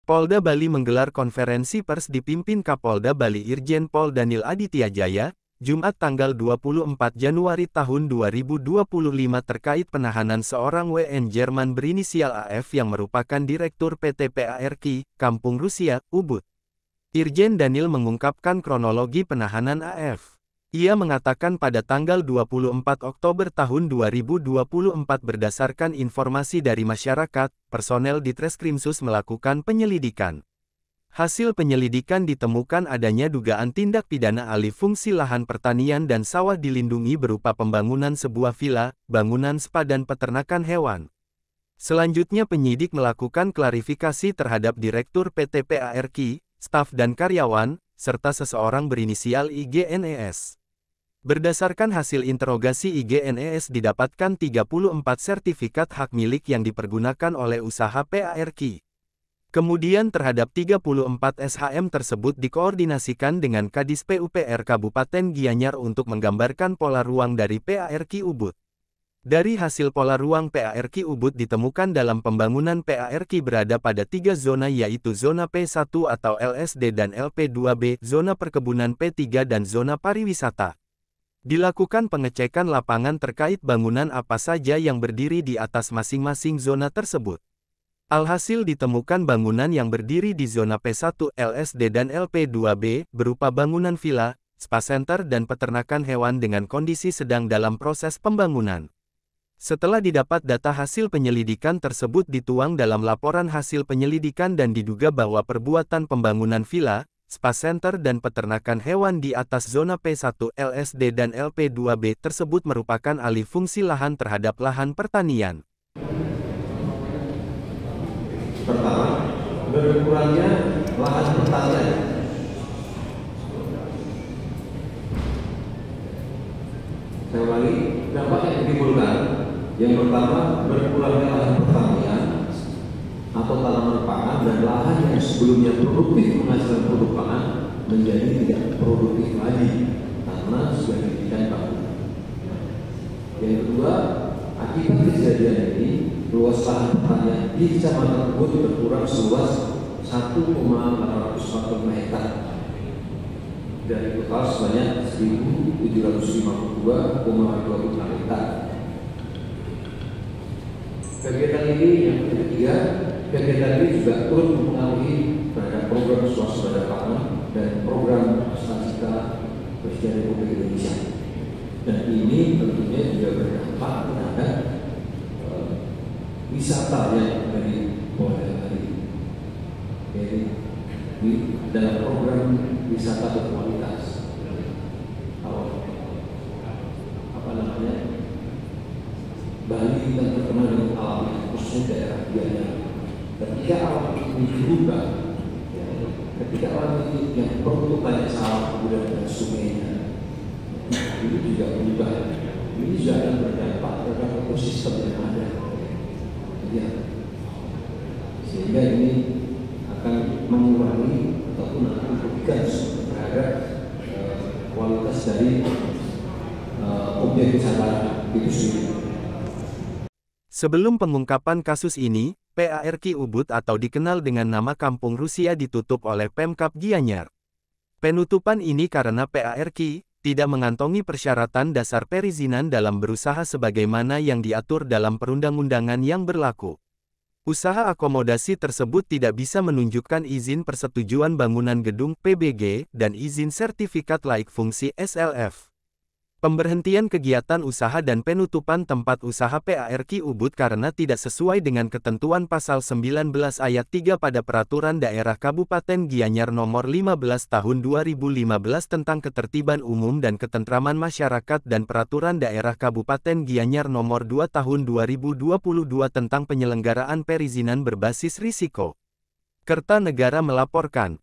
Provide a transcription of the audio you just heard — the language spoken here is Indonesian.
Polda Bali menggelar konferensi pers dipimpin Kapolda Bali Irjen Pol Danil Aditya Jaya, Jumat tanggal 24 Januari tahun 2025 terkait penahanan seorang WN Jerman berinisial AF yang merupakan Direktur PT PARK, Kampung Rusia, Ubud. Irjen Danil mengungkapkan kronologi penahanan AF. Ia mengatakan pada tanggal 24 Oktober tahun 2024 berdasarkan informasi dari masyarakat, personel di Treskrimsus melakukan penyelidikan. Hasil penyelidikan ditemukan adanya dugaan tindak pidana alih fungsi lahan pertanian dan sawah dilindungi berupa pembangunan sebuah villa, bangunan spa dan peternakan hewan. Selanjutnya penyidik melakukan klarifikasi terhadap Direktur PT PARK, staf dan karyawan, serta seseorang berinisial IGNES. Berdasarkan hasil interogasi IGNES didapatkan 34 sertifikat hak milik yang dipergunakan oleh usaha PARK. Kemudian terhadap 34 SHM tersebut dikoordinasikan dengan Kadis PUPR Kabupaten Gianyar untuk menggambarkan pola ruang dari PARK Ubud. Dari hasil pola ruang PARK Ubud ditemukan dalam pembangunan PARK berada pada 3 zona yaitu zona P1 atau LSD dan LP2B, zona perkebunan P3 dan zona pariwisata. Dilakukan pengecekan lapangan terkait bangunan apa saja yang berdiri di atas masing-masing zona tersebut. Alhasil ditemukan bangunan yang berdiri di zona P1, LSD dan LP2B, berupa bangunan villa, spa center dan peternakan hewan dengan kondisi sedang dalam proses pembangunan. Setelah didapat data hasil penyelidikan tersebut dituang dalam laporan hasil penyelidikan dan diduga bahwa perbuatan pembangunan villa, spa center dan peternakan hewan di atas zona P1, LSD dan LP2B tersebut merupakan alih fungsi lahan terhadap lahan pertanian. Pertama, berkurangnya lahan pertanian. Saya ulangi, dampak yang ditimbulkan. Yang pertama, berkurangnya lahan pertanian atau tanaman pangan dan lahan yang sebelumnya produktif menghasilkan produk pangan menjadi tidak produktif lagi karena sudah dijadikan bangunan. Yang kedua, akibat kejadian ini, luas lahan pertanian di kecamatan Ubud berkurang seluas 1,845 hektar dari total sebanyak 1.752,26 hektar. Kegiatan ini yang ketiga, kegiatan ini juga turut mempengaruhi terhadap program swasembada pangan dan program Cita-cita Presiden Republik Indonesia. Dan ini tentunya juga berdampak terhadap wisata yang dari Polda Bali. Jadi di dalam program wisata berkualitas, Bali dan terkenal dengan alamnya, khususnya daerah Gianyar. Ketika alam ini dirubah, ketika alam ini yang peruntukannya sawah kemudian dan sungainya, ini juga berubah. Ini juga akan berdampak terhadap ekosistem yang ada. Ya. Sehingga ini akan mengurangi ataupun akan merugikan terhadap kualitas dari objek wisata itu sendiri. Sebelum pengungkapan kasus ini, PARK Ubud atau dikenal dengan nama Kampung Rusia ditutup oleh Pemkab Gianyar. Penutupan ini karena PARK tidak mengantongi persyaratan dasar perizinan dalam berusaha sebagaimana yang diatur dalam perundang-undangan yang berlaku. Usaha akomodasi tersebut tidak bisa menunjukkan izin persetujuan bangunan gedung PBG dan izin sertifikat laik fungsi SLF. Pemberhentian kegiatan usaha dan penutupan tempat usaha PARK Ubud karena tidak sesuai dengan ketentuan pasal 19 ayat 3 pada Peraturan Daerah Kabupaten Gianyar Nomor 15 Tahun 2015 tentang Ketertiban Umum dan Ketentraman Masyarakat dan Peraturan Daerah Kabupaten Gianyar Nomor 2 Tahun 2022 tentang Penyelenggaraan Perizinan Berbasis Risiko. Kertanegara melaporkan,